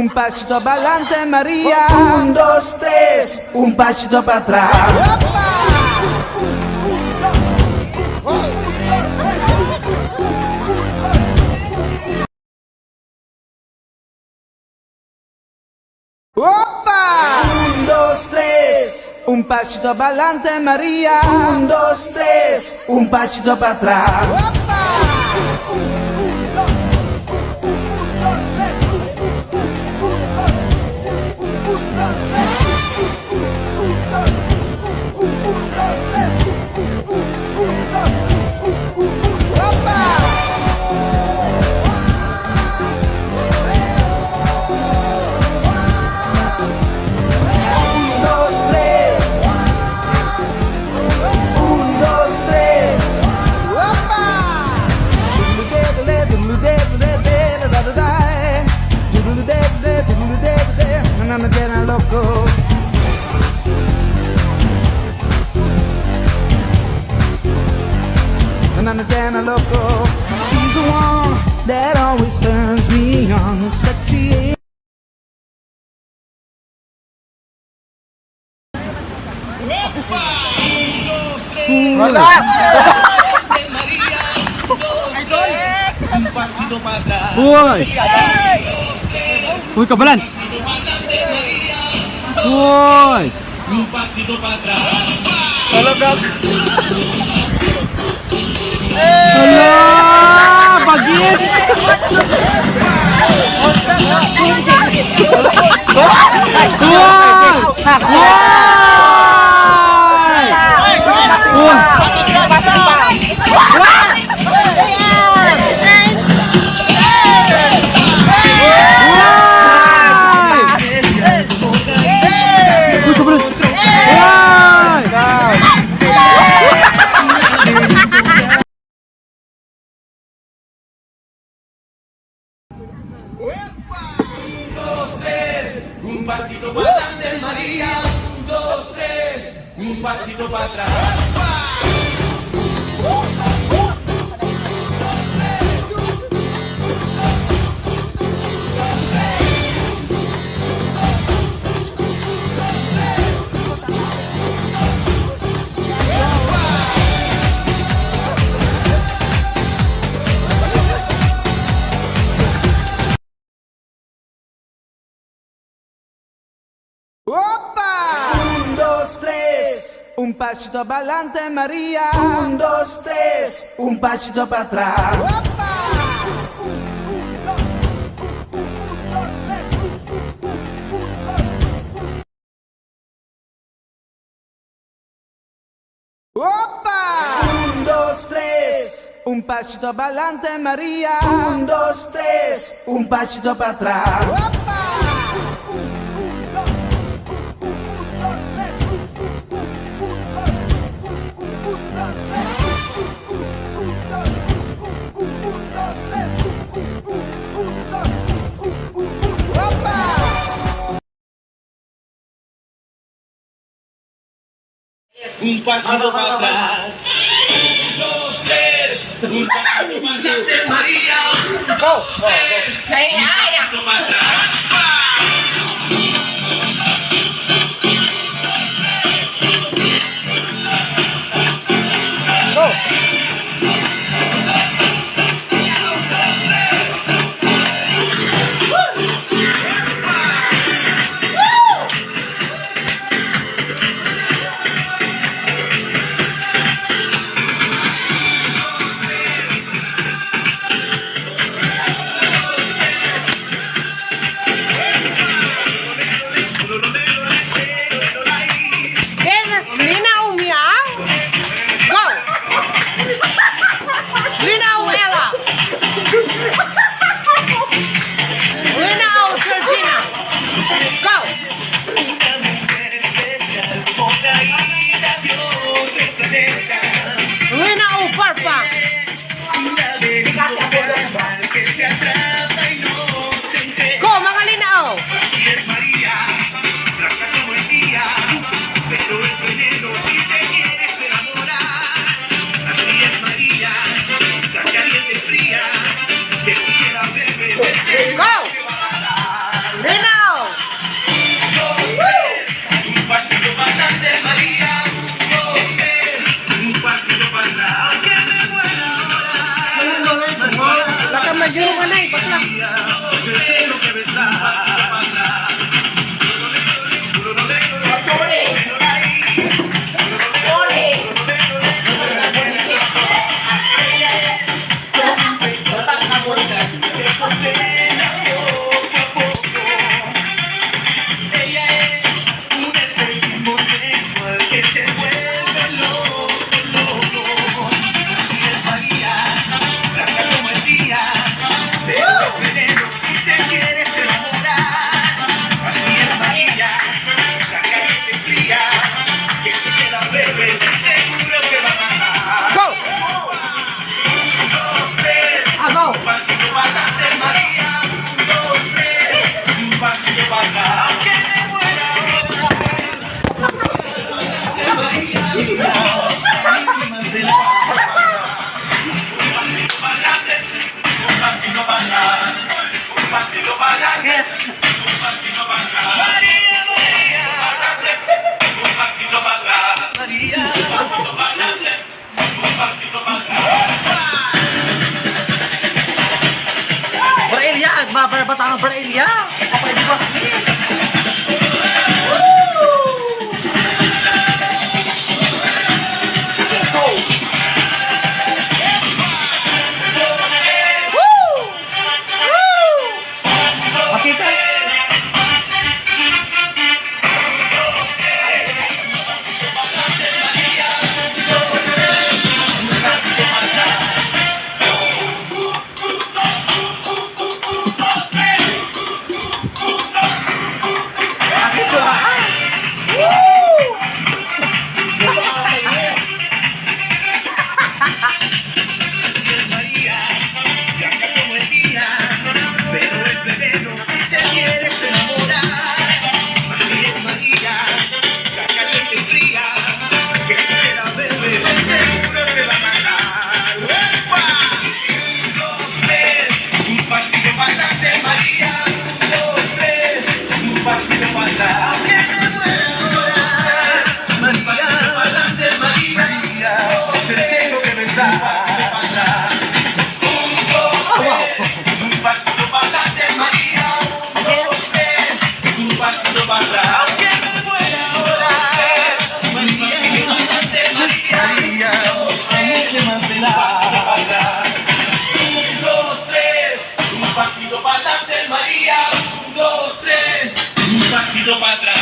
un pasito pa'lante, María. Un, dos, tres, un pasito para atrás. ¡Opa! Un, dos, tres, un pasito pa'lante, María. Un, dos, tres, un pasito para atrás. ¡Opa! Loco, she's the one that always turns me on, sexy. Hola! Un pasito para atrás. Uy! Uy, kabalan! Uy! Un pasito para atrás. Hala! Bagis! Un pasito para adelante, María. Un, dos, tres. Un pasito para atrás. ¡Opa! Un, dos, tres, un pasito pa'lante, María. Un, dos, tres, un pasito para atrás. ¡Opa! ¡Opa! Un, dos, tres, un pasito pa'lante, María. Un, dos, tres, un pasito para atrás. ¡Opa! Un pasito para atrás. Un, dos, tres. Un pasito para adelante, María. Un, dos, tres. Un pasito para atrás. Linaw! Un pasito para adelante, María. Dos, tres, un pasito para atrás. Aunque me muera ahora. Lakang magyurong anay, baklang. Yo tengo que besar. Un pasito para atrás. Berelia, batangan berelia. Apa yang dibuat ini? Pasito para adelante, María. Un, dos, tres. Un pasito para atrás.